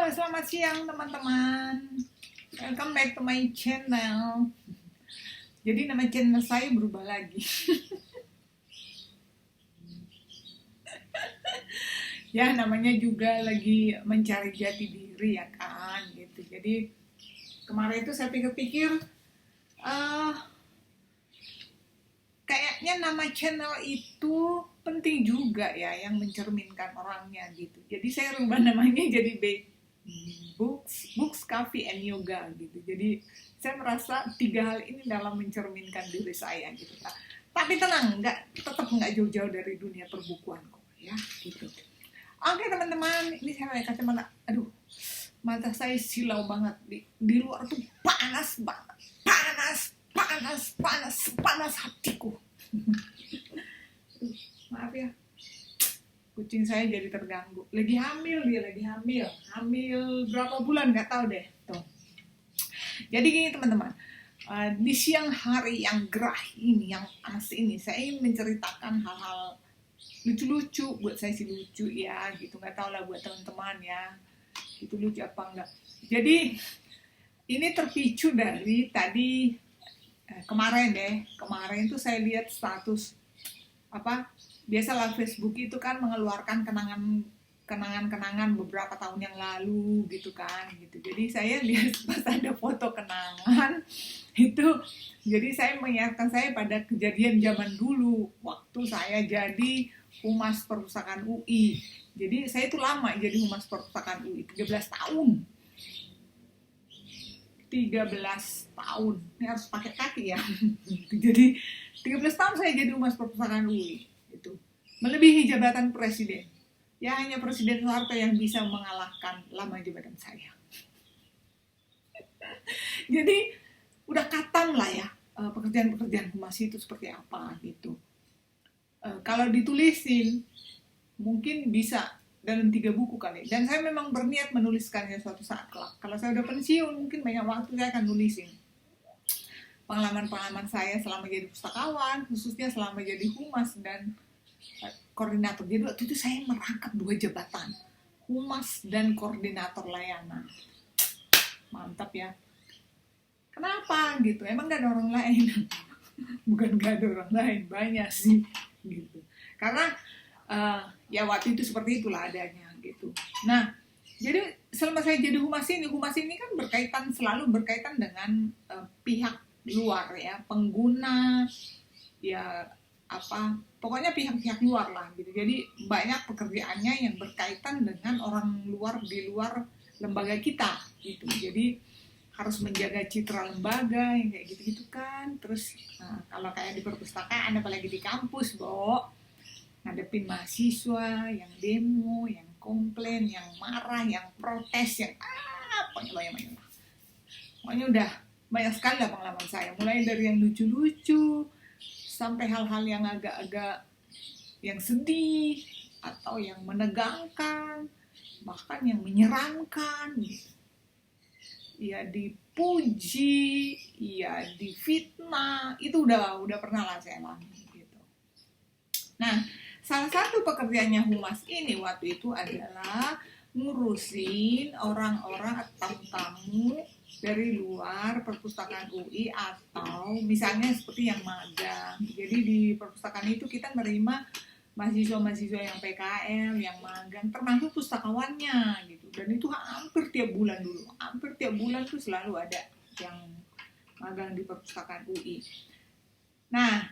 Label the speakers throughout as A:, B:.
A: Selamat siang teman-teman. Welcome back to my channel. Jadi nama channel saya berubah lagi. Ya namanya juga lagi mencari jati diri ya kan gitu. Jadi kemarin itu saya pikir-pikir kayaknya nama channel itu penting juga ya yang mencerminkan orangnya gitu. Jadi saya rubah namanya jadi Books, Coffee, and Yoga gitu. Jadi saya merasa 3 hal ini dalam mencerminkan diri saya gitu. Tapi tenang, tetap nggak jauh-jauh dari dunia perbukuan kok ya gitu. Oke teman-teman, ini saya pakai kacamata. Aduh, mata saya silau banget. Di luar tuh panas banget. Panas hatiku. Maaf ya, kucing saya jadi terganggu. Lagi hamil berapa bulan nggak tahu deh. Tuh. Jadi gini teman-teman, di siang hari yang gerah ini, yang panas ini, saya ingin menceritakan hal-hal lucu-lucu. Buat saya sih lucu ya, gitu. Nggak tahu lah buat teman-teman ya, itu lucu apa enggak. Jadi ini terpicu dari tadi kemarin tuh saya lihat status biasalah Facebook itu kan mengeluarkan kenangan beberapa tahun yang lalu gitu kan gitu. Jadi saya lihat pas ada foto kenangan itu, jadi saya mengingatkan saya pada kejadian zaman dulu waktu saya jadi Humas Perpustakaan UI. Jadi saya itu lama jadi Humas Perpustakaan UI, 13 tahun. Ini harus pakai kaki ya. Jadi 13 tahun saya jadi Humas Perpustakaan UI itu, melebihi jabatan presiden. Ya hanya Presiden Soeharto yang bisa mengalahkan lama jabatan saya. Jadi udah katam lah ya pekerjaan humas itu seperti apa gitu. Kalau ditulisin mungkin bisa dalam 3 buku kali. Dan saya memang berniat menuliskannya suatu saat kelak. Kalau saya udah pensiun mungkin banyak waktu saya akan nulisin pengalaman saya selama jadi pustakawan, khususnya selama jadi humas dan koordinator. Jadi waktu itu saya merangkap 2 jabatan, humas dan koordinator layanan. Mantap ya. Kenapa gitu? Emang gak ada orang lain? Bukan gak ada orang lain, banyak sih gitu. Karena ya waktu itu seperti itulah adanya gitu. Nah, jadi selama saya jadi humas ini kan selalu berkaitan dengan pihak luar ya, pengguna ya pokoknya pihak-pihak luar lah gitu. Jadi banyak pekerjaannya yang berkaitan dengan orang luar di luar lembaga kita gitu. Jadi harus menjaga citra lembaga yang kayak gitu-gitu kan. Terus kalau kayak di perpustakaan apalagi di kampus, ngadepin mahasiswa yang demo, yang komplain, yang marah, yang protes, yang pokoknya udah banyak sekali lah pengalaman saya, mulai dari yang lucu-lucu sampai hal-hal yang agak-agak yang sedih atau yang menegangkan, bahkan yang menyeramkan gitu. Ya dipuji, ya difitnah, itu udah pernah lah saya alami gitu. Nah, salah satu pekerjaannya humas ini waktu itu adalah ngurusin orang-orang atau tamu dari luar perpustakaan UI atau misalnya seperti yang magang. Jadi di perpustakaan itu kita menerima mahasiswa-mahasiswa yang PKL, yang magang, termasuk pustakawannya gitu. Dan itu hampir tiap bulan tuh selalu ada yang magang di perpustakaan UI. Nah,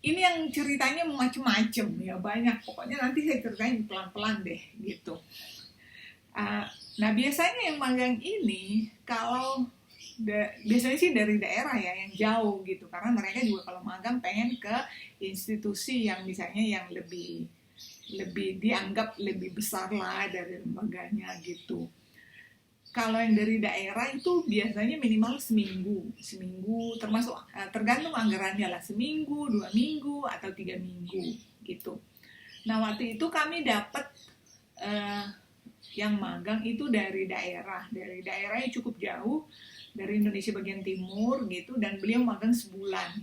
A: ini yang ceritanya macem-macem ya, banyak. Pokoknya nanti saya ceritain pelan-pelan deh gitu. Nah biasanya yang magang ini biasanya sih dari daerah ya, yang jauh gitu, karena mereka juga kalau magang pengen ke institusi yang misalnya yang lebih dianggap lebih besar lah dari lembaganya gitu. Kalau yang dari daerah itu biasanya minimal seminggu, termasuk tergantung anggarannya lah, seminggu, 2 minggu atau 3 minggu gitu. Nah waktu itu kami dapat yang magang itu dari daerahnya cukup jauh, dari Indonesia bagian timur gitu, dan beliau magang sebulan.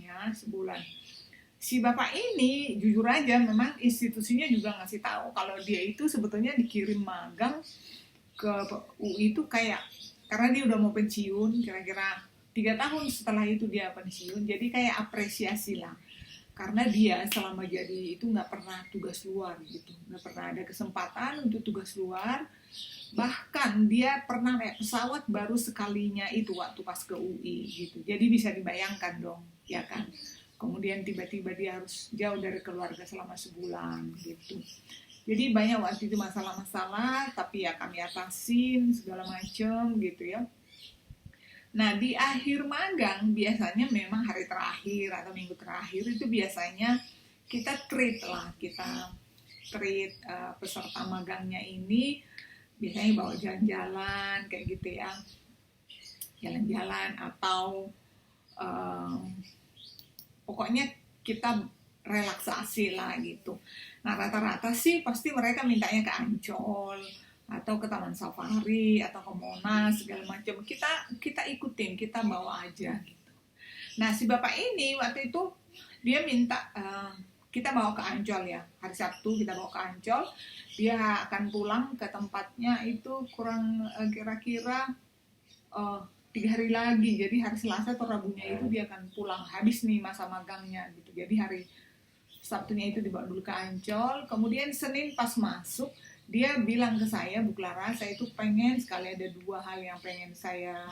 A: Si bapak ini jujur aja memang institusinya juga ngasih tahu kalau dia itu sebetulnya dikirim magang ke UI itu kayak karena dia udah mau pensiun, kira-kira 3 tahun setelah itu dia pensiun, jadi kayak apresiasi lah. Karena dia selama jadi itu nggak pernah tugas luar gitu, nggak pernah ada kesempatan untuk tugas luar. Bahkan dia pernah naik pesawat baru sekalinya itu waktu pas ke UI gitu. Jadi bisa dibayangkan dong, ya kan. Kemudian tiba-tiba dia harus jauh dari keluarga selama sebulan gitu. Jadi banyak waktu itu masalah-masalah, tapi ya kami atasin segala macam gitu ya. Nah di akhir magang biasanya memang hari terakhir atau minggu terakhir itu biasanya kita treat lah, kita treat peserta magangnya ini biasanya bawa jalan-jalan kayak gitu ya, jalan-jalan atau pokoknya kita relaksasi lah gitu. Nah rata-rata sih pasti mereka mintanya ke Ancol atau ke Taman Safari atau ke Monas segala macam. Kita ikutin, kita bawa aja gitu. Nah si bapak ini waktu itu dia minta kita bawa ke Ancol ya, hari Sabtu kita bawa ke Ancol. Dia akan pulang ke tempatnya itu kurang kira-kira 3 hari lagi. Jadi hari Selasa atau Rabunya itu dia akan pulang, habis nih masa magangnya gitu. Jadi hari Sabtunya itu dibawa dulu ke Ancol. Kemudian Senin pas masuk dia bilang ke saya, Bu Clara, saya itu pengen sekali ada 2 hal yang pengen saya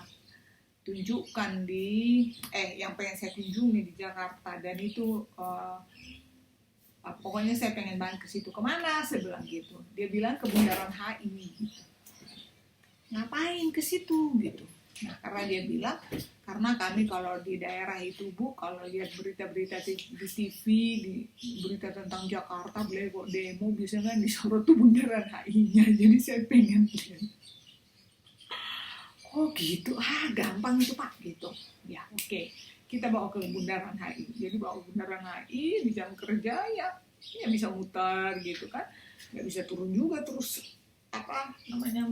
A: tunjukkan yang pengen saya kunjungi di Jakarta, dan itu pokoknya saya pengen banget ke situ. Kemana? Saya bilang gitu. Dia bilang ke Bundaran HI gitu. Ngapain ke situ gitu. Nah karena dia bilang, karena kami kalau di daerah itu Bu, kalau lihat berita-berita di TV, di berita tentang Jakarta, beliau demo biasanya kan disorot tuh Bundaran HI-nya. Jadi saya pengen lihat. Oh gitu, gampang itu Pak gitu. Ya oke. Kita bawa ke Bundaran HI. Jadi bawa ke Bundaran HI di jam kerja ya bisa muter gitu kan. Nggak bisa turun juga terus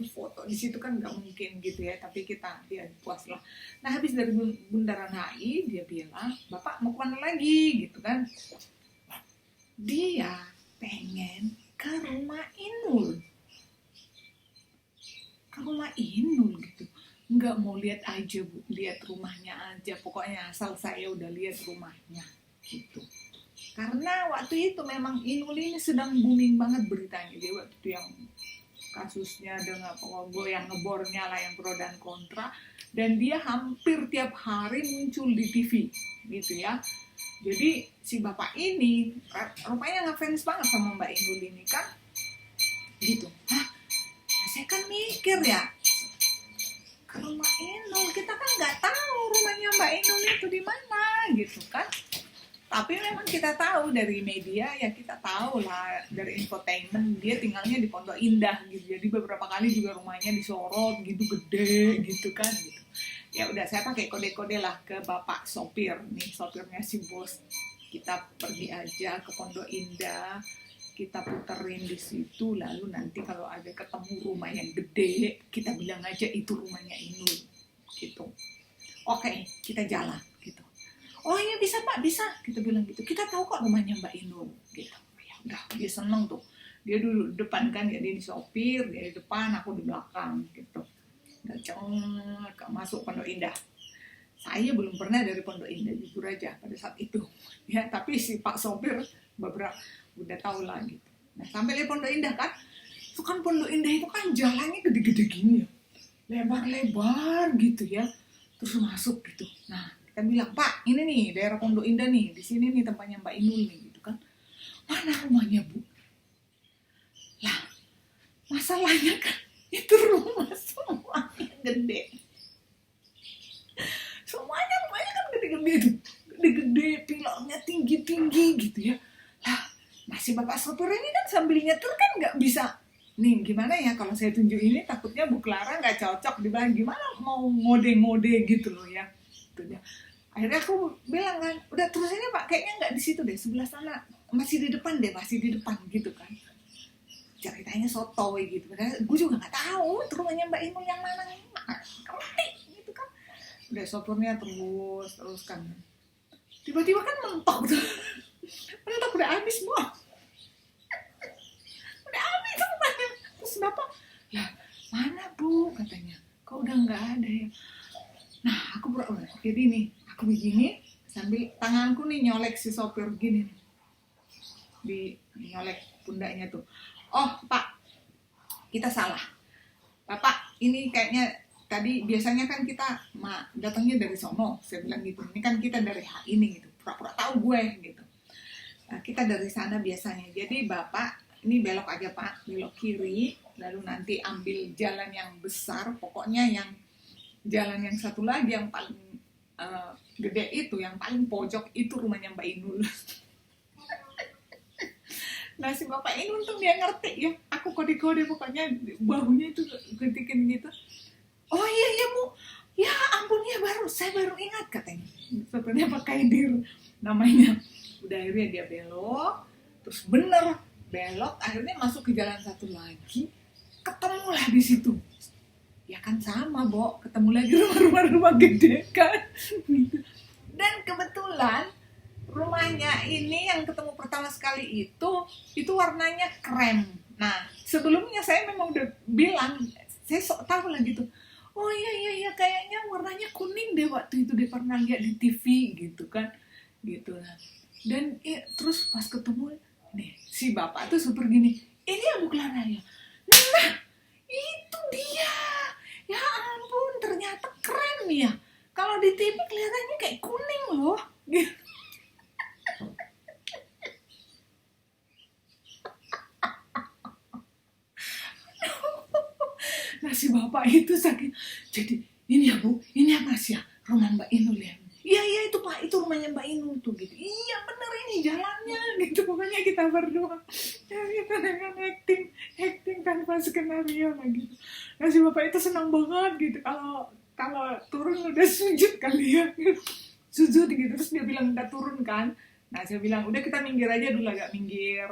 A: foto di situ kan nggak mungkin gitu ya. Tapi kita ya puas lah. Nah habis dari Bundaran HI dia bilang, Bapak mau kemana lagi gitu kan. Dia pengen ke rumah Inul. Ke rumah Inul gitu. Nggak mau lihat aja Bu, lihat rumahnya aja, pokoknya asal saya udah lihat rumahnya gitu. Karena waktu itu memang Inul ini sedang booming banget beritanya. Dia waktu itu yang kasusnya dengan goyang ngebornya lah, yang pro dan kontra, dan dia hampir tiap hari muncul di TV gitu ya. Jadi si bapak ini rupanya ngefans banget sama Mbak Inul ini kan gitu. Saya kan mikir ya, ke rumah Inul, kita kan nggak tahu rumahnya Mbak Inul itu di mana gitu kan. Tapi memang kita tahu dari media ya, kita tahu lah dari infotainment dia tinggalnya di Pondok Indah gitu. Jadi beberapa kali juga rumahnya disorot gitu, gede gitu kan gitu. Ya udah saya pakai kode-kode lah ke bapak sopir nih, sopirnya si bos. Kita pergi aja ke Pondok Indah, kita puterin di situ, lalu nanti kalau ada ketemu rumah yang gede, kita bilang aja itu rumahnya Inul gitu. Oke, kita jalan gitu. Oh iya bisa Pak, bisa, kita bilang gitu. Kita tahu kok rumahnya Mbak Inul gitu. Ya udah, dia seneng tuh. Dia dulu depan kan, ya dia di sopir, dia di depan, aku di belakang gitu. Masuk Pondok Indah. Saya belum pernah dari Pondok Indah, jujur aja pada saat itu. Ya, tapi si Pak sopir beberapa udah tahu lah gitu. Nah sampai di Pondok Indah kan, itu kan Pondok Indah itu kan jalannya gede-gede gini ya, lebar-lebar gitu ya, terus masuk gitu. Nah kita bilang, Pak ini nih daerah Pondok Indah nih, di sini nih tempatnya Mbak Inul nih gitu kan. Mana rumahnya Bu? Lah masalahnya kan itu rumah semuanya gede, semuanya rumahnya kan gede-gede tuh, gede-gede, pilarnya tinggi-tinggi gitu ya. Lah masih bapak sopir ini kan sambil nyetir kan nggak bisa nih, gimana ya kalau saya tunjuk ini, takutnya Bu Clara nggak cocok, dibilang gimana mau ngode-ngode gitu loh ya. Gitu ya. Akhirnya aku bilang kan, udah terus ini Pak, kayaknya nggak di situ deh, sebelah sana, masih di depan deh, masih di depan gitu kan. Ceritanya sotoy gitu, padahal gue juga nggak tahu itu rumahnya Mbak Inul yang mana gitu kan. Udah sopirnya terus kan, tiba-tiba kan mentok tuh, mentok udah habis Bu. Udah habis rumahnya. Terus Bapak, ya Mana Bu, katanya, kok udah nggak ada ya. Nah aku jadi nih, aku begini sambil tanganku nih nyolek si sopir gini nih, di nyolek pundaknya tuh. Oh Pak, kita salah. Bapak ini kayaknya tadi biasanya kan kita datangnya dari sono, saya bilang gitu. Ini kan kita dari HI ini gitu, pura-pura tahu gue gitu. Nah, kita dari sana biasanya. Jadi Bapak ini belok aja Pak, belok kiri, lalu nanti ambil jalan yang besar, pokoknya yang jalan yang satu lagi yang paling gede itu, yang paling pojok itu rumahnya Mbak Inul. Nah si Bapak ini untung dia ngerti ya, aku kode-kode pokoknya bahunya itu ketikin gitu. Oh iya iya Bu, ya ampun ya saya baru ingat katanya. Sepertinya pakai dir namanya. Udah akhirnya dia belok, terus bener belok, akhirnya masuk ke jalan satu lagi, ketemulah di situ. Ya kan sama Bo, ketemu lagi rumah-rumah gede kan. Dan kebetulan rumahnya ini yang ketemu pertama sekali itu warnanya krem. Nah sebelumnya saya memang udah bilang, saya sok tahu lah gitu. Oh iya kayaknya warnanya kuning deh, waktu itu dia pernah lihat di TV gitu kan, gitu lah. Dan terus pas ketemu nih si bapak tuh super gini, ini Bu Clara ya. Nah itu dia, ya ampun ternyata keren ya. Kalau di TV kelihatannya kayak kuning loh. Nah si bapak itu sakit. Jadi ini ya Bu, ini apa sih ya, rumah Mbak Inul ya. Iya itu Pak, itu rumahnya Mbak Inul tuh gitu. Iya bener ini jalannya gitu. Pokoknya kita berdua ya, kita dengan acting tanpa skenario lah gitu. Nah si bapak itu senang banget gitu kalau turun udah sujud kali ya. Sujud gitu, terus dia bilang udah turun kan. Nah saya bilang udah kita minggir aja dulu, agak minggir.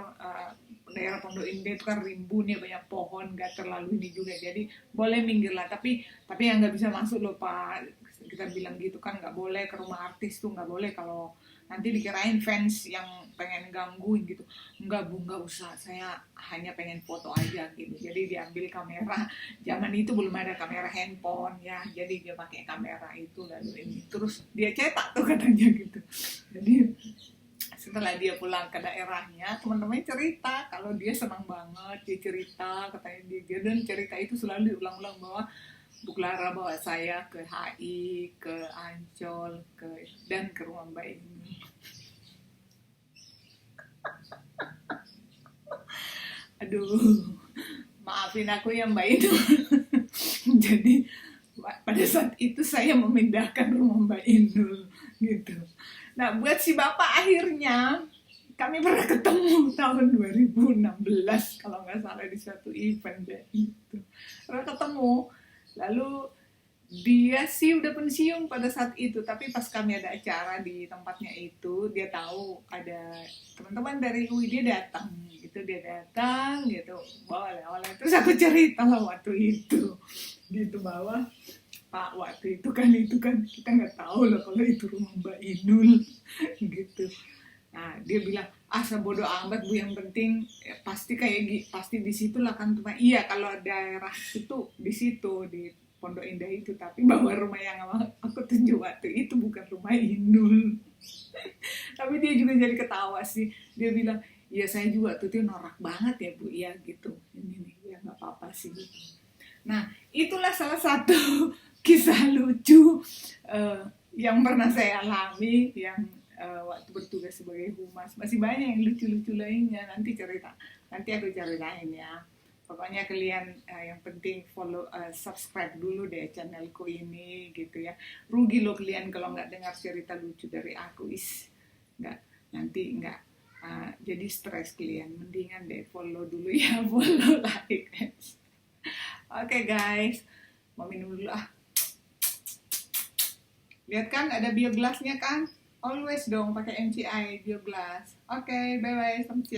A: Daerah Pondok Indah itu kan rimbun ya, banyak pohon, gak terlalu ini juga, jadi boleh minggir lah, tapi yang nggak bisa masuk loh Pak, kita bilang gitu kan, nggak boleh ke rumah artis tuh, nggak boleh, kalau nanti dikirain fans yang pengen gangguin gitu. Enggak Bu, nggak usah, saya hanya pengen foto aja gitu. Jadi diambil kamera, zaman itu belum ada kamera handphone ya, jadi dia pakai kamera itu, lalu ini terus dia cetak tuh katanya gitu. Jadi setelah dia pulang ke daerahnya, teman-teman cerita kalau dia senang banget, dia cerita katanya dia, dan cerita itu selalu diulang-ulang bahwa Bu Clara bawa saya ke HI, ke Ancol, dan ke rumah Mbak ini. Aduh, maafin aku ya Mbak itu. Jadi pada saat itu saya memindahkan rumah Mbak Inul gitu. Nah buat si bapak akhirnya kami pernah ketemu tahun 2016 kalau nggak salah di suatu event deh itu. Pernah ketemu, lalu dia sih udah pensiun pada saat itu, tapi pas kami ada acara di tempatnya itu, dia tahu ada teman-teman dari UI, dia datang gitu, bawa oleh, terus aku cerita lah waktu itu gitu, bahwa Pak waktu itu kan kita nggak tahu loh kalau itu rumah Mbak Inul gitu. Nah dia bilang bodoh amat Bu, yang penting ya, pasti di situ lah kan rumah. Iya kalau daerah itu di situ di Pondok Indah itu, tapi bahwa rumah yang aku tunjuk waktu itu bukan rumah Inul. Tapi dia juga jadi ketawa sih, dia bilang ya saya juga tuh norak banget ya Bu ya gitu, ini nih ya nggak apa-apa sih gitu. Nah itulah salah satu kisah lucu yang pernah saya alami, yang waktu bertugas sebagai humas. Masih banyak yang lucu-lucu lainnya, nanti aku ceritain ya. Pokoknya kalian yang penting follow, subscribe dulu deh channelku ini gitu ya. Rugi loh kalian kalau nggak dengar cerita lucu dari aku, nanti nggak jadi stres kalian. Mendingan deh follow dulu ya, follow, like. Oke guys, mau minum dulu ah. Lihat kan ada bioglasnya kan? Always dong pakai MCI bioglas. Oke, bye bye, sampai siang.